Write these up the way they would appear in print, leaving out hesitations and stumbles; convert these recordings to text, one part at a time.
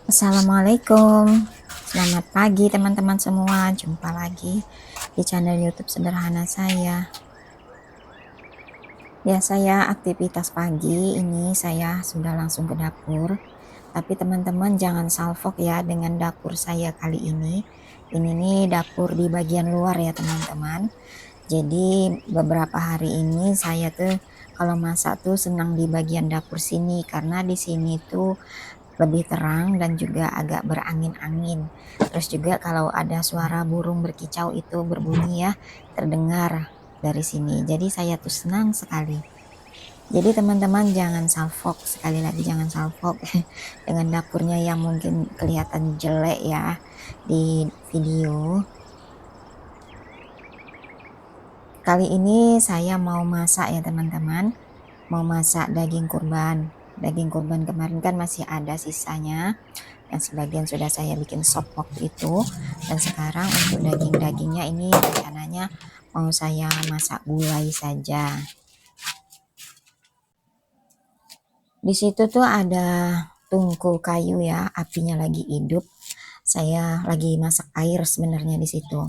Assalamualaikum, selamat pagi teman-teman semua. Jumpa lagi di channel YouTube sederhana saya. Ya, saya aktivitas pagi ini saya sudah langsung ke dapur. Tapi teman-teman jangan salfok ya dengan dapur saya kali ini. Ini nih dapur di bagian luar ya teman-teman. Jadi beberapa hari ini saya tuh kalau masak tuh senang di bagian dapur sini karena di sini tuh lebih terang dan juga agak berangin-angin. Terus juga kalau ada suara burung berkicau itu berbunyi ya, terdengar dari sini. Jadi saya tuh senang sekali. Jadi teman-teman jangan salfok, sekali lagi jangan salfok dengan dapurnya yang mungkin kelihatan jelek ya di video. Kali ini saya mau masak ya teman-teman, mau masak daging kurban. Daging kurban kemarin kan masih ada sisanya, yang sebagian sudah saya bikin sop waktu itu, dan sekarang untuk daging-dagingnya ini rencananya mau saya masak gulai saja. Di situ tuh ada tungku kayu ya, apinya lagi hidup. Saya lagi masak air sebenarnya di situ.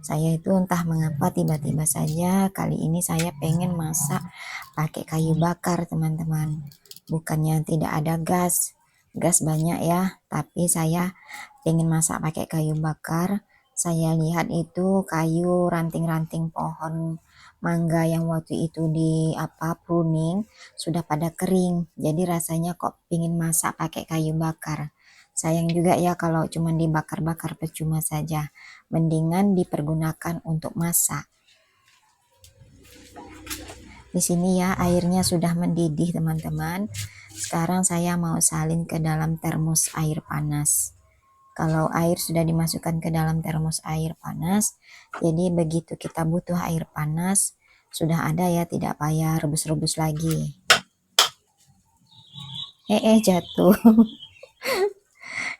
Saya itu entah mengapa tiba-tiba saja kali ini saya pengen masak pakai kayu bakar teman-teman. Bukannya tidak ada gas, gas banyak ya, tapi saya pengen masak pakai kayu bakar. Saya lihat itu kayu ranting-ranting pohon mangga yang waktu itu di pruning sudah pada kering. Jadi rasanya kok pengen masak pakai kayu bakar. Sayang juga ya kalau cuma dibakar-bakar percuma saja. Mendingan dipergunakan untuk masak. Di sini ya airnya sudah mendidih teman-teman. Sekarang saya mau salin ke dalam termos air panas. Kalau air sudah dimasukkan ke dalam termos air panas, jadi begitu kita butuh air panas, sudah ada ya, tidak payah rebus-rebus lagi. Jatuh.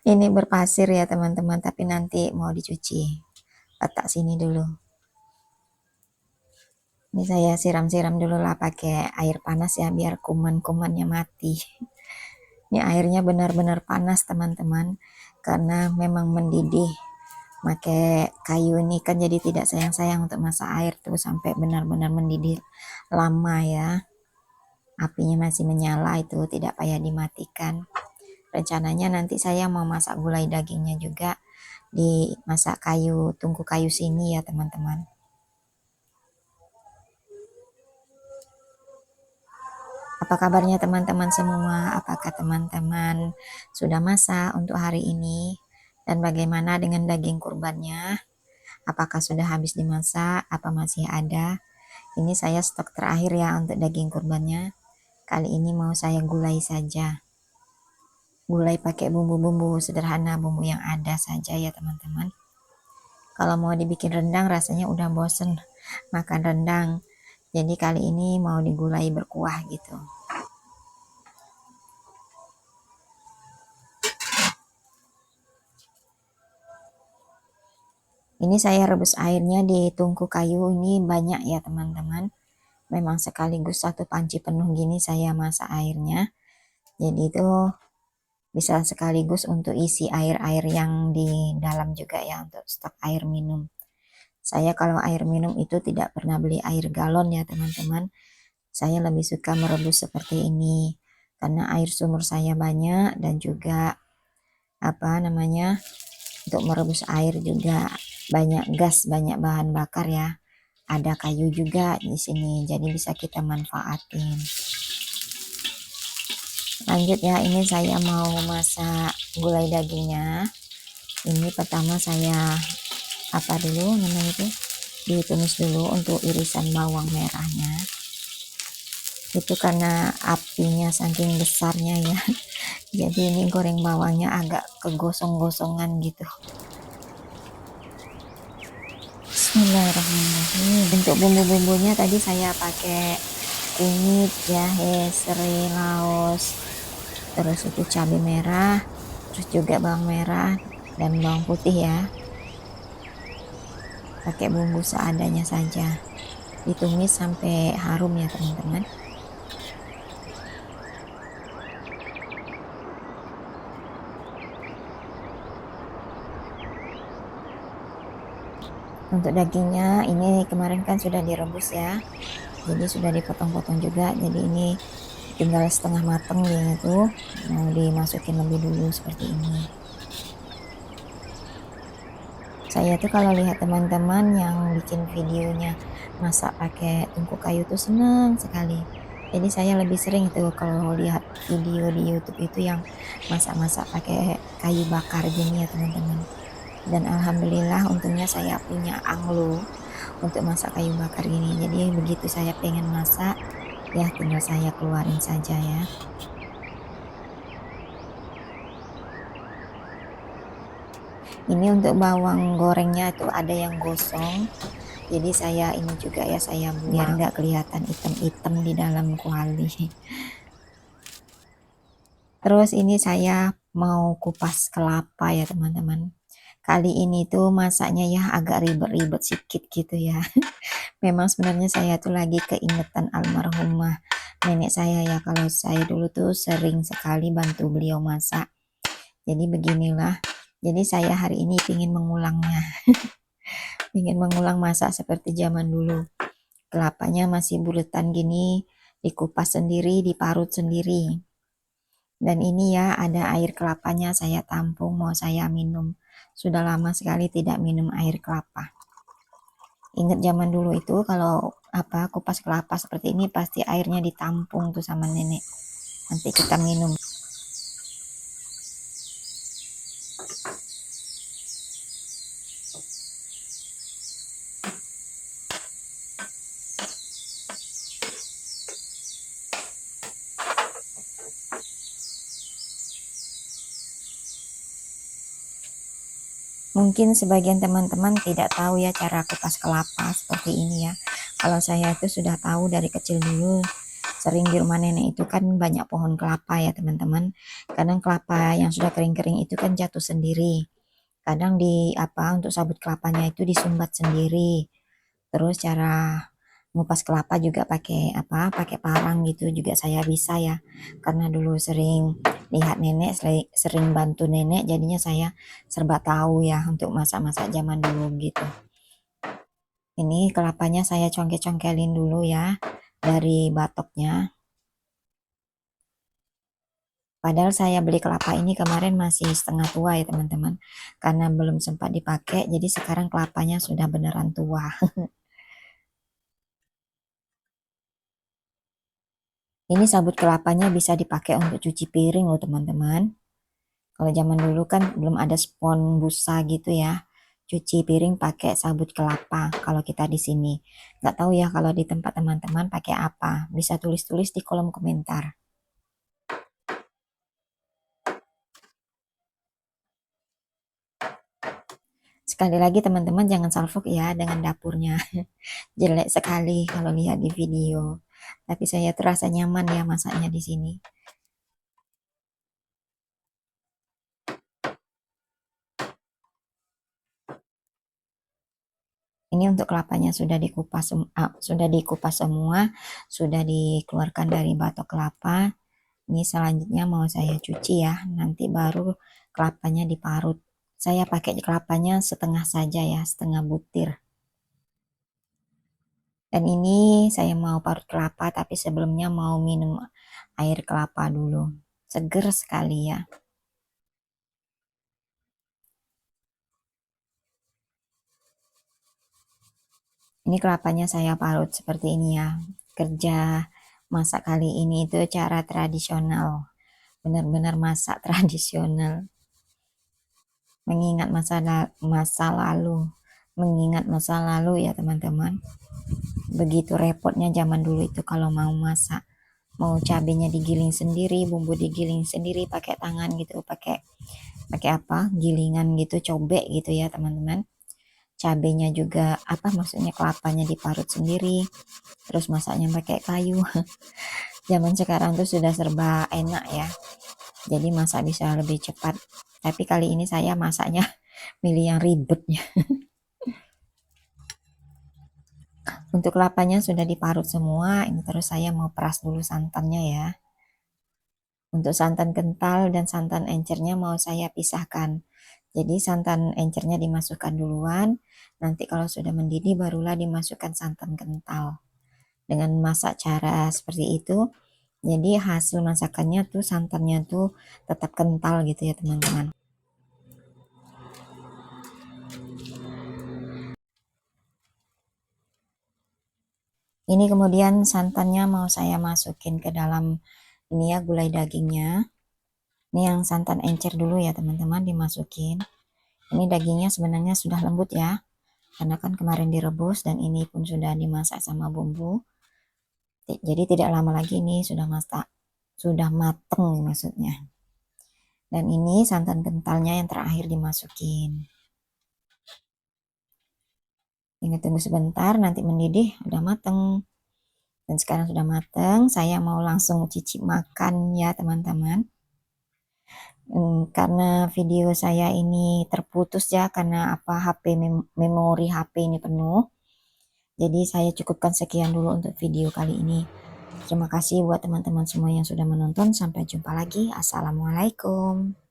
Ini berpasir ya teman-teman, tapi nanti mau dicuci. Letak sini dulu. Ini saya siram-siram dulu lah pakai air panas ya, biar kuman-kumannya mati. Ini airnya benar-benar panas teman-teman, karena memang mendidih. Pakai kayu ini kan jadi tidak sayang-sayang untuk masak air tuh sampai benar-benar mendidih lama ya. Apinya masih menyala, itu tidak payah dimatikan. Rencananya nanti saya mau masak gulai dagingnya juga di masak kayu, tungku kayu sini ya teman-teman. Apa kabarnya teman-teman semua? Apakah teman-teman sudah masak untuk hari ini? Dan bagaimana dengan daging kurbannya? Apakah sudah habis dimasak? Apa masih ada? Ini saya stok terakhir ya untuk daging kurbannya. Kali ini mau saya gulai saja. Gulai pakai bumbu-bumbu sederhana, bumbu yang ada saja ya teman-teman. Kalau mau dibikin rendang rasanya udah bosen makan rendang. Jadi kali ini mau digulai berkuah gitu. Ini saya rebus airnya di tungku kayu ini banyak ya teman-teman. Memang sekaligus satu panci penuh gini saya masak airnya. Jadi itu bisa sekaligus untuk isi air-air yang di dalam juga ya, untuk stok air minum. Saya kalau air minum itu tidak pernah beli air galon ya teman-teman. Saya lebih suka merebus seperti ini karena air sumur saya banyak, dan juga untuk merebus air juga banyak gas, banyak bahan bakar ya. Ada kayu juga di sini, jadi bisa kita manfaatin. Lanjut ya, ini saya mau masak gulai dagingnya. Ini pertama saya ditumis dulu untuk irisan bawang merahnya. Itu karena apinya saking besarnya ya. Jadi ini goreng bawangnya agak kegosong-gosongan gitu. Bismillahirrahmanirrahim. Untuk bumbu-bumbunya tadi saya pakai kunyit, jahe, serai, laos, terus itu cabai merah, terus juga bawang merah dan bawang putih ya. Pakai bumbu seadanya saja, ditumis sampai harum ya teman-teman. Untuk dagingnya ini kemarin kan sudah direbus ya, jadi sudah dipotong-potong juga, jadi ini tinggal setengah mateng dia tuh, mau dimasukin lebih dulu seperti ini. Saya tuh kalau lihat teman-teman yang bikin videonya masak pakai tungku kayu tuh seneng sekali. Jadi saya lebih sering tuh kalau lihat video di YouTube itu yang masak-masak pakai kayu bakar gini ya teman-teman. Dan alhamdulillah untungnya saya punya anglo untuk masak kayu bakar gini. Jadi begitu saya pengen masak, ya tinggal saya keluarin saja ya. Ini untuk bawang gorengnya itu ada yang gosong. Jadi saya ini juga ya, saya buang biar nggak kelihatan hitam-hitam di dalam kuali. Terus ini saya mau kupas kelapa ya teman-teman. Kali ini tuh masaknya ya agak ribet-ribet sedikit gitu ya. Memang sebenarnya saya tuh lagi keingetan almarhumah nenek saya ya, kalau saya dulu tuh sering sekali bantu beliau masak. Jadi beginilah. Jadi saya hari ini ingin mengulangnya. Ingin mengulang masak seperti zaman dulu. Kelapanya masih buletan gini, dikupas sendiri, diparut sendiri. Dan ini ya ada air kelapanya saya tampung mau saya minum. Sudah lama sekali tidak minum air kelapa. Ingat zaman dulu itu kalau kupas kelapa seperti ini pasti airnya ditampung tuh sama nenek. Nanti kita minum. Mungkin sebagian teman-teman tidak tahu ya cara kupas kelapa seperti ini ya. Kalau saya itu sudah tahu dari kecil dulu, sering di rumah nenek itu kan banyak pohon kelapa ya teman-teman. Kadang kelapa yang sudah kering-kering itu kan jatuh sendiri. Kadang untuk sabut kelapanya itu disumbat sendiri. Terus cara ngupas kelapa juga pakai parang gitu juga saya bisa ya, karena dulu sering lihat nenek, sering bantu nenek, jadinya saya serba tahu ya untuk masak-masak zaman dulu gitu. Ini kelapanya saya congkel-congkelin dulu ya dari batoknya. Padahal saya beli kelapa ini kemarin masih setengah tua ya teman-teman, karena belum sempat dipakai, jadi sekarang kelapanya sudah beneran tua. Ini sabut kelapanya bisa dipakai untuk cuci piring loh teman-teman. Kalau zaman dulu kan belum ada spons busa gitu ya. Cuci piring pakai sabut kelapa kalau kita di sini. Nggak tahu ya kalau di tempat teman-teman pakai apa. Bisa tulis-tulis di kolom komentar. Sekali lagi teman-teman jangan salfok ya dengan dapurnya. Jelek sekali kalau lihat di video. Tapi saya terasa nyaman ya masaknya di sini. Ini untuk kelapanya sudah dikupas semua, sudah dikeluarkan dari batok kelapa. Ini selanjutnya mau saya cuci ya, nanti baru kelapanya diparut. Saya pakai kelapanya setengah saja ya, setengah butir. Dan ini saya mau parut kelapa, tapi sebelumnya mau minum air kelapa dulu. Seger sekali ya. Ini kelapanya saya parut seperti ini ya. Kerja masak kali ini itu cara tradisional. Benar-benar masak tradisional. Mengingat masa lalu. Mengingat masa lalu ya teman-teman. Begitu repotnya zaman dulu itu kalau mau masak. Mau cabenya digiling sendiri, bumbu digiling sendiri pakai tangan gitu, pakai pakai gilingan gitu, cobek gitu ya teman-teman. Cabenya juga maksudnya kelapanya diparut sendiri, terus masaknya pakai kayu. Zaman sekarang tuh sudah serba enak ya, jadi masak bisa lebih cepat. Tapi kali ini saya masaknya milih yang ribetnya. Untuk kelapanya sudah diparut semua, ini terus saya mau peras dulu santannya ya. Untuk santan kental dan santan encernya mau saya pisahkan. Jadi santan encernya dimasukkan duluan, nanti kalau sudah mendidih barulah dimasukkan santan kental. Dengan masak cara seperti itu, jadi hasil masakannya tuh santannya tuh tetap kental gitu ya teman-teman. Ini kemudian santannya mau saya masukin ke dalam ini ya, gulai dagingnya. Ini yang santan encer dulu ya teman-teman, dimasukin. Ini dagingnya sebenarnya sudah lembut ya, karena kan kemarin direbus dan ini pun sudah dimasak sama bumbu. Jadi tidak lama lagi ini sudah masak, sudah mateng maksudnya. Dan ini santan kentalnya yang terakhir dimasukin. Tinggal tunggu sebentar, nanti mendidih, udah mateng. Dan sekarang sudah mateng, saya mau langsung cicip makan ya teman-teman. Karena video saya ini terputus ya, karena apa, memori HP ini penuh. Jadi saya cukupkan sekian dulu untuk video kali ini. Terima kasih buat teman-teman semua yang sudah menonton. Sampai jumpa lagi. Assalamualaikum.